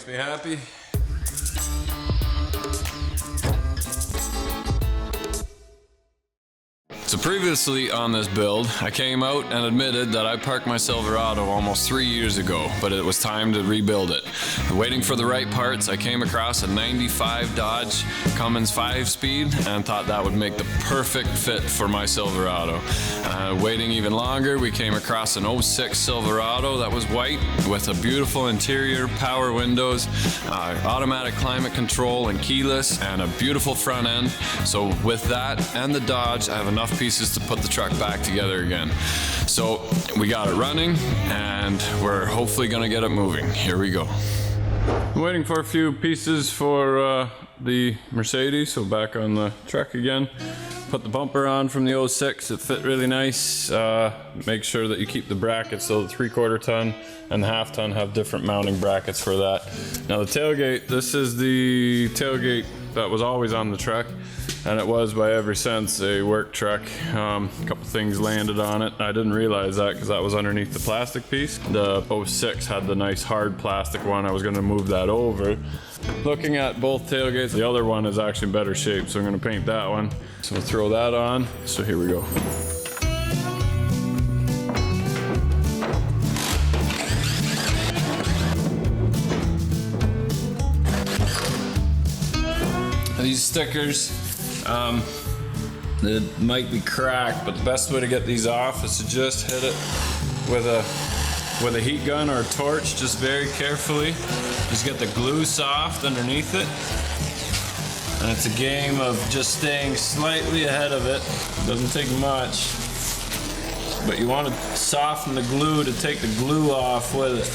makes me happy. So previously on this build, I came out and admitted that I parked my Silverado almost 3 years ago, but it was time to rebuild it. Waiting for the right parts, I came across a 95 Dodge Cummins 5-speed and thought that would make the perfect fit for my Silverado. Waiting even longer, we came across an 06 Silverado that was white with a beautiful interior, power windows, automatic climate control and keyless, and a beautiful front end. So with that and the Dodge, I have enough pieces to put the truck back together again. So we got it running and we're hopefully gonna get it moving. Here we go. I'm waiting for a few pieces for the Mercedes, so back on the truck again. Put the bumper on from the 06, it fit really nice. Make sure that you keep the brackets, so the 3/4 ton and the 1/2 ton have different mounting brackets for that. Now the tailgate, this is the tailgate that was always on the truck, and it was by ever since a work truck. A couple things landed on it. I didn't realize that because that was underneath the plastic piece. The 06 had the nice hard plastic one. I was going to move that over. Looking at both tailgates, the other one is actually in better shape, so I'm going to paint that one. So we'll throw that on. So here we go. These stickers, it might be cracked, but the best way to get these off is to just hit it with a heat gun or a torch, just very carefully. Just get the glue soft underneath it. And it's a game of just staying slightly ahead of it. Doesn't take much, but you want to soften the glue to take the glue off with it.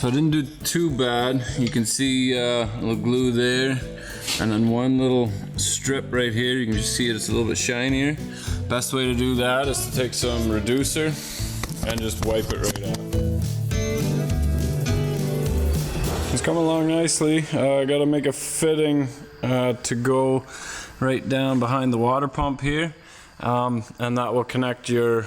So I didn't do too bad. You can see a little glue there. And then one little strip right here, you can just see it's a little bit shinier. Best way to do that is to take some reducer and just wipe it right off. It's coming along nicely. I gotta make a fitting to go right down behind the water pump here. And that will connect your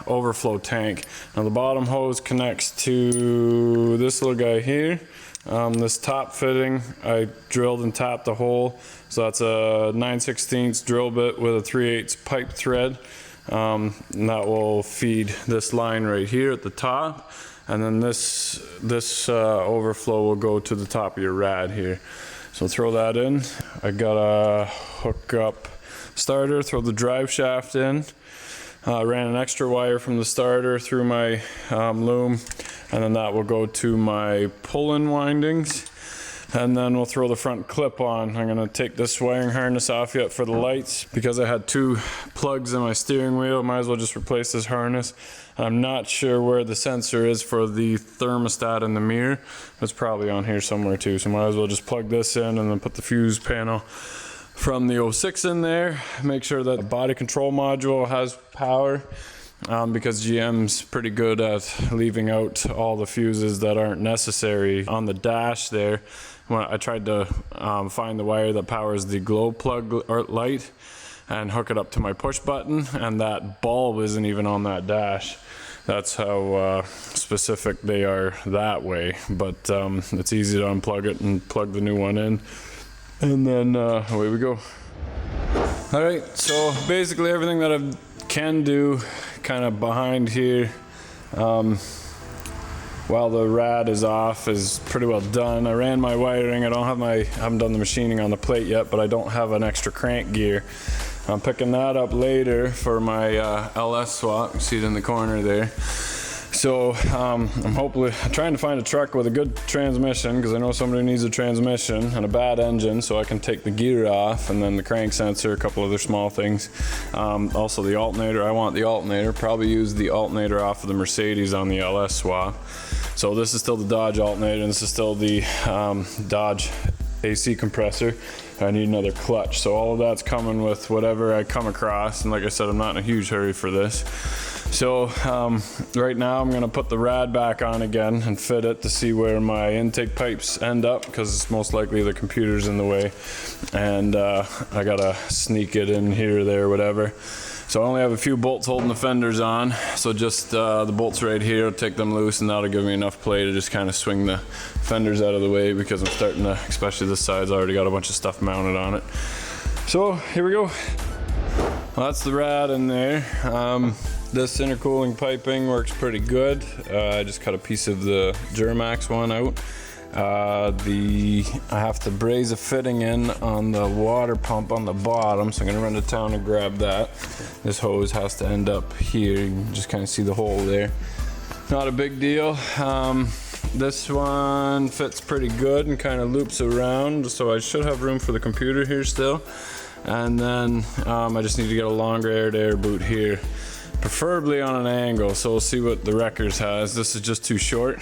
overflow tank. Now the bottom hose connects to this little guy here. This top fitting, I drilled and tapped the hole. So that's a 9/16 drill bit with a 3/8 pipe thread. And that will feed this line right here at the top. And then this overflow will go to the top of your rad here. So throw that in. I gotta hook up starter, throw the drive shaft in. Ran an extra wire from the starter through my loom, and then that will go to my pull-in windings. And then we'll throw the front clip on. I'm gonna take this wiring harness off yet for the lights because I had 2 plugs in my steering wheel. Might as well just replace this harness. I'm not sure where the sensor is for the thermostat in the mirror. It's probably on here somewhere too, so might as well just plug this in and then put the fuse panel from the 06 in there. Make sure that the body control module has power because GM's pretty good at leaving out all the fuses that aren't necessary. On the dash there, when I tried to find the wire that powers the glow plug or light and hook it up to my push button, and that bulb isn't even on that dash. That's how specific they are that way, but it's easy to unplug it and plug the new one in. And then away we go. All right, so basically everything that I can do kind of behind here while the rad is off is pretty well done. I ran my wiring. I haven't done the machining on the plate yet, but I don't have an extra crank gear. I'm picking that up later for my LS swap. You see it in the corner there. So I'm hopefully trying to find a truck with a good transmission, because I know somebody needs a transmission and a bad engine, so I can take the gear off, and then the crank sensor, a couple other small things. Also the alternator, I want the alternator. Probably use the alternator off of the Mercedes on the LS swap. So this is still the Dodge alternator, and this is still the Dodge AC compressor. I need another clutch. So all of that's coming with whatever I come across, and like I said, I'm not in a huge hurry for this. So right now I'm gonna put the rad back on again and fit it to see where my intake pipes end up, because most likely the computer's in the way, and I gotta sneak it in here or there, whatever. So I only have a few bolts holding the fenders on, so just the bolts right here, I'll take them loose, and that'll give me enough play to just kind of swing the fenders out of the way, because I'm starting to, especially this side's already got a bunch of stuff mounted on it. So here we go. Well, that's the rad in there. This intercooling piping works pretty good. I just cut a piece of the Duramax one out. I have to braze a fitting in on the water pump on the bottom, so I'm gonna run to town and grab that. This hose has to end up here. You can just kind of see the hole there. Not a big deal. This one fits pretty good and kind of loops around, so I should have room for the computer here still. And then I just need to get a longer air-to-air boot here, preferably on an angle, so we'll see what the Wreckers has. This is just too short,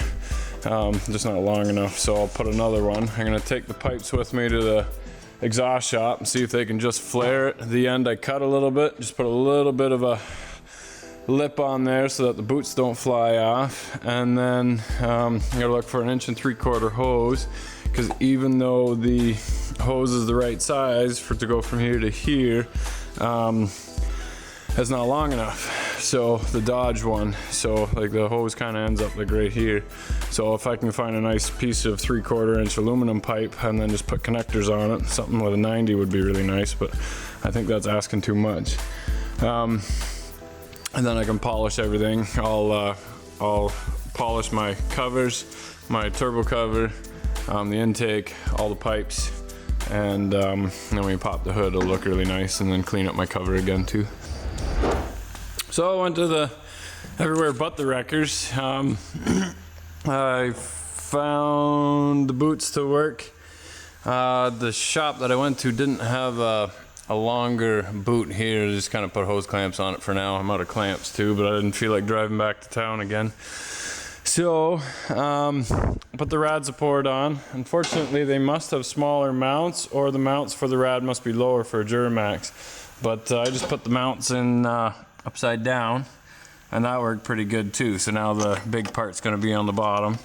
just not long enough, so I'll put another one. I'm gonna take the pipes with me to the exhaust shop and see if they can just flare it. At the end I cut a little bit, just put a little bit of a lip on there so that the boots don't fly off. And then I'm gonna look for an 1 3/4 hose, because even though the hose is the right size for it to go from here to here, it's not long enough. So the Dodge one, so like the hose kind of ends up like right here. So if I can find a nice piece of 3/4 inch aluminum pipe and then just put connectors on it, something with a 90 would be really nice, but I think that's asking too much. And then I can polish everything. I'll polish my covers, my turbo cover, the intake, all the pipes, and then when you pop the hood, it'll look really nice, and then clean up my cover again too. So I went to the everywhere but the Wreckers. I found the boots to work. The shop that I went to didn't have a longer boot here. Just kind of put hose clamps on it for now. I'm out of clamps too, but I didn't feel like driving back to town again. So, put the rad support on. Unfortunately, they must have smaller mounts, or the mounts for the rad must be lower for a Duramax. But I just put the mounts in upside down, and that worked pretty good too. So now the big part's gonna be on the bottom.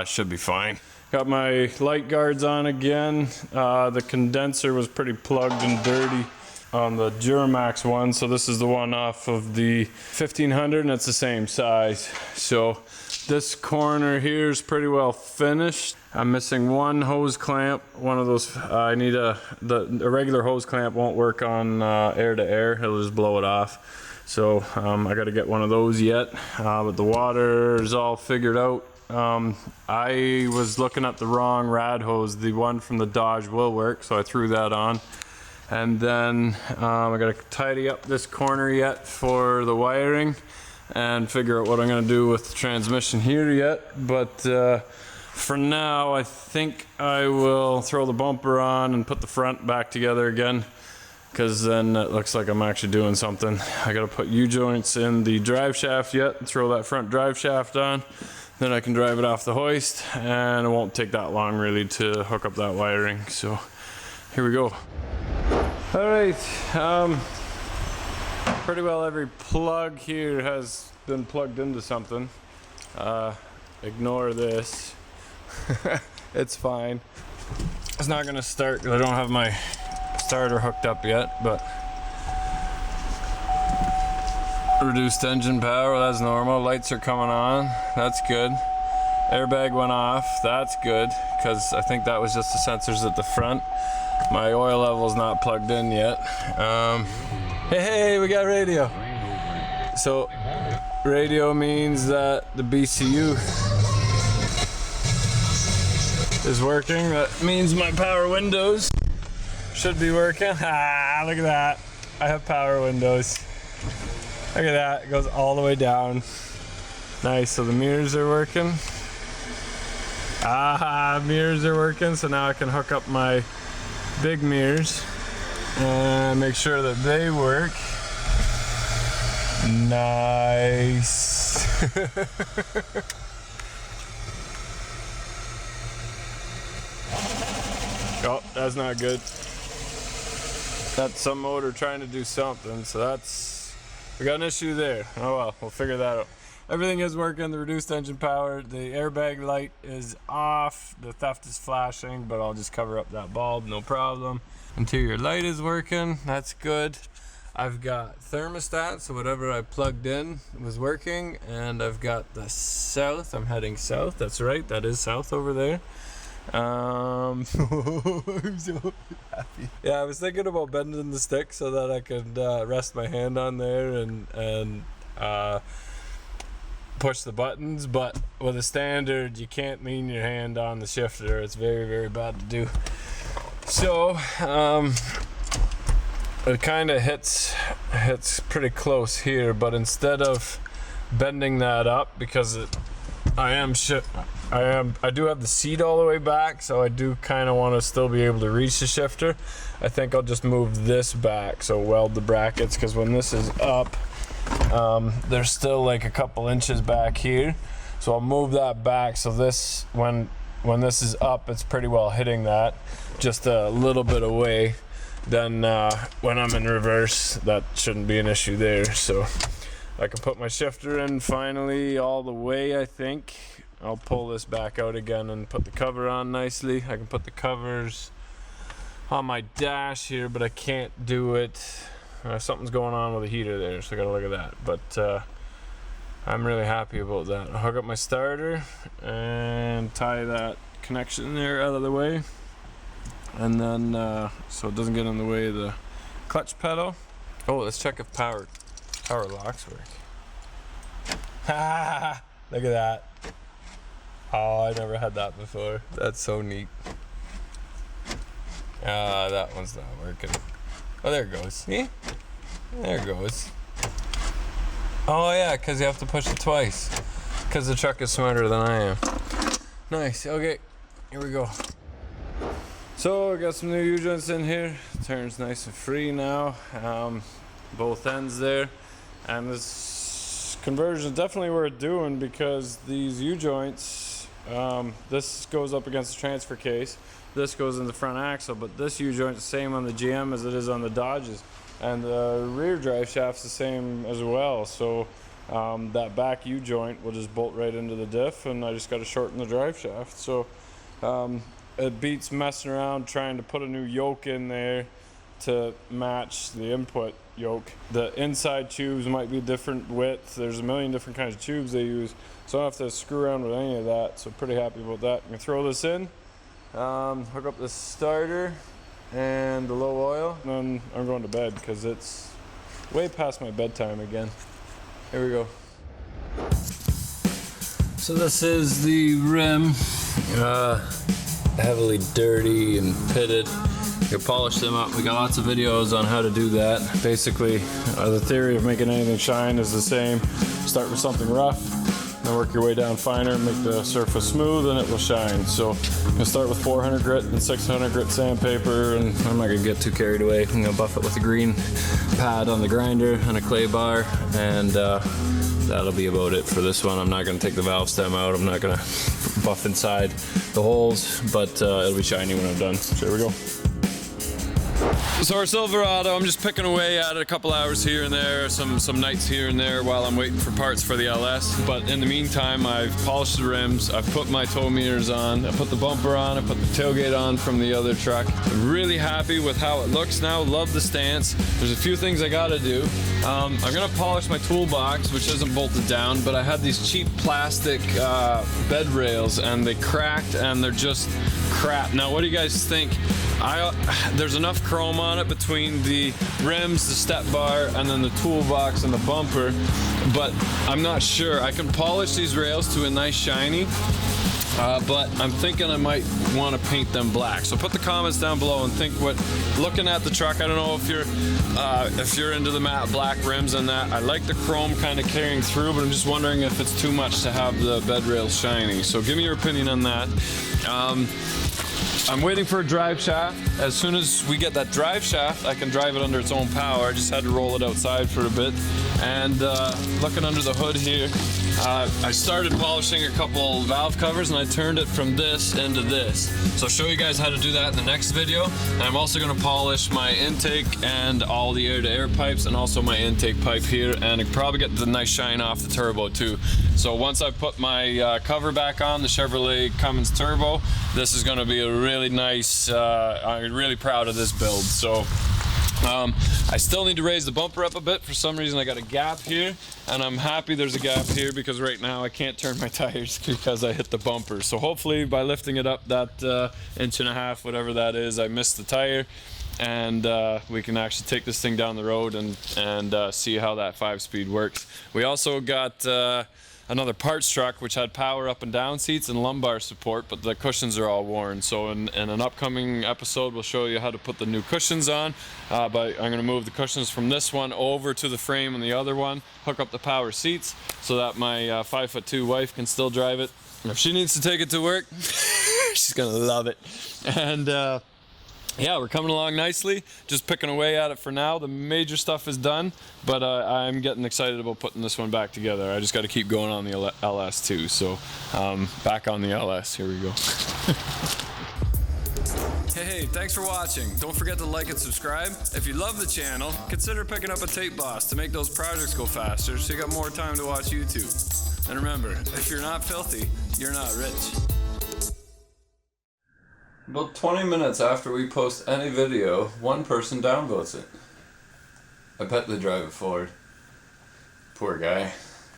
Should be fine. Got my light guards on again. The condenser was pretty plugged and dirty on the Duramax one, so this is the one off of the 1500, and it's the same size. So this corner here is pretty well finished. I'm missing one hose clamp. One of those, I need a regular hose clamp won't work on air to air. It'll just blow it off. So I got to get one of those yet. But the water is all figured out. I was looking at the wrong rad hose. The one from the Dodge will work, so I threw that on. And then I gotta tidy up this corner yet for the wiring and figure out what I'm gonna do with the transmission here yet. But for now, I think I will throw the bumper on and put the front back together again, because then it looks like I'm actually doing something. I gotta put U-joints in the drive shaft yet and throw that front drive shaft on. Then I can drive it off the hoist, and it won't take that long really to hook up that wiring. So here we go. All right, pretty well every plug here has been plugged into something. Ignore this. It's fine. It's not gonna start because I don't have my starter hooked up yet, but reduced engine power, that's normal. Lights are coming on, that's good. Airbag went off, that's good, because I think that was just the sensors at the front. My oil level's not plugged in yet. Hey, we got radio. So radio means that the BCU is working. That means my power windows should be working. Ah, look at that. I have power windows. Look at that, it goes all the way down. Nice, so the mirrors are working. Mirrors are working, so now I can hook up my big mirrors and make sure that they work. Nice. Oh, that's not good. That's some motor trying to do something, so we got an issue there. Oh well, we'll figure that out. Everything is working, the reduced engine power, the airbag light is off, the theft is flashing, but I'll just cover up that bulb, no problem. Interior light is working, that's good. I've got thermostat, so whatever I plugged in was working, and I've got the south. I'm heading south. That's right, that is south over there. I'm so happy. Yeah, I was thinking about bending the stick so that I could rest my hand on there and push the buttons, but with a standard, you can't lean your hand on the shifter. It's very, very bad to do. So, it kind of hits pretty close here, but instead of bending that up, because I do have the seat all the way back, so I do kind of want to still be able to reach the shifter. I think I'll just move this back, so weld the brackets, because when this is up, there's still like a couple inches back here, so I'll move that back, so this, when this is up, it's pretty well hitting that, just a little bit away. Then when I'm in reverse, that shouldn't be an issue there. So I can put my shifter in finally all the way, I think. I'll pull this back out again and put the cover on nicely. I can put the covers on my dash here, but I can't do it. Something's going on with the heater there, so I gotta look at that. But I'm really happy about that. I'll hook up my starter and tie that connection there out of the way. And then, so it doesn't get in the way of the clutch pedal. Oh, let's check if power locks work. Ha! Look at that. Oh, I never had that before. That's so neat. That one's not working. Oh, there it goes. See? There it goes. Oh yeah, because you have to push it twice. Because the truck is smarter than I am. Nice. Okay, here we go. So I got some new U-joints in here. Turns nice and free now. Both ends there. And this conversion is definitely worth doing, because these U-joints, this goes up against the transfer case. This goes in the front axle, but this U-joint is the same on the GM as it is on the Dodges. And the rear drive shaft's the same as well. So that back U-joint will just bolt right into the diff, and I just got to shorten the drive shaft. So it beats messing around trying to put a new yoke in there to match the input yoke. The inside tubes might be a different width. There's a million different kinds of tubes they use, so I don't have to screw around with any of that. So pretty happy about that. I'm gonna throw this in, hook up the starter and the low oil, and then I'm going to bed because it's way past my bedtime again. Here we go. So this is the rim. Heavily dirty and pitted. You polish them up. We got lots of videos on how to do that. Basically, the theory of making anything shine is the same. Start with something rough, then work your way down finer, make the surface smooth, and it will shine. So I'm gonna start with 400 grit and 600 grit sandpaper, and I'm not gonna get too carried away. I'm gonna buff it with a green pad on the grinder and a clay bar, and that'll be about it for this one. I'm not gonna take the valve stem out. I'm not gonna buff inside the holes, but it'll be shiny when I'm done. So here we go. So our Silverado, I'm just picking away at it a couple hours here and there, some nights here and there while I'm waiting for parts for the LS. But in the meantime, I've polished the rims, I've put my tow mirrors on, I put the bumper on, I put the tailgate on from the other truck. I'm really happy with how it looks now, love the stance. There's a few things I gotta do. I'm gonna polish my toolbox, which isn't bolted down, but I had these cheap plastic bed rails and they cracked and they're just crap. Now what do you guys think? There's enough chrome on it between the rims, the step bar, and then the toolbox and the bumper, but I'm not sure. I can polish these rails to a nice shiny, but I'm thinking I might want to paint them black. So put the comments down below and think looking at the truck, I don't know if you're into the matte black rims and that. I like the chrome kind of carrying through, but I'm just wondering if it's too much to have the bed rails shiny. So give me your opinion on that. I'm waiting for a drive shaft. As soon as we get that drive shaft, I can drive it under its own power. I just had to roll it outside for a bit. And looking under the hood here, I started polishing a couple valve covers and I turned it from this into this. So I'll show you guys how to do that in the next video. And I'm also gonna polish my intake and all the air-to-air pipes and also my intake pipe here, and I can probably get the nice shine off the turbo too. So once I put my cover back on, the Chevrolet Cummins turbo, this is gonna be a really nice, I'm really proud of this build. So I still need to raise the bumper up a bit. For some reason I got a gap here, and I'm happy there's a gap here because right now I can't turn my tires because I hit the bumper. So hopefully by lifting it up that inch and a half, whatever that is, I missed the tire, and we can actually take this thing down the road and see how that 5-speed works. We also got another parts truck which had power up and down seats and lumbar support, but the cushions are all worn. So in an upcoming episode we'll show you how to put the new cushions on, but I'm going to move the cushions from this one over to the frame on the other one, hook up the power seats so that my 5'2" wife can still drive it. If she needs to take it to work, she's going to love it. And yeah, we're coming along nicely, just picking away at it for now. The major stuff is done, but I'm getting excited about putting this one back together. I just got to keep going on the LS too, so back on the LS, here we go. Hey, thanks for watching. Don't forget to like and subscribe. If you love the channel, consider picking up a Deboss to make those projects go faster so you got more time to watch YouTube. And remember, if you're not filthy, you're not rich. About 20 minutes after we post any video, one person downvotes it. I bet they drive it forward. Poor guy.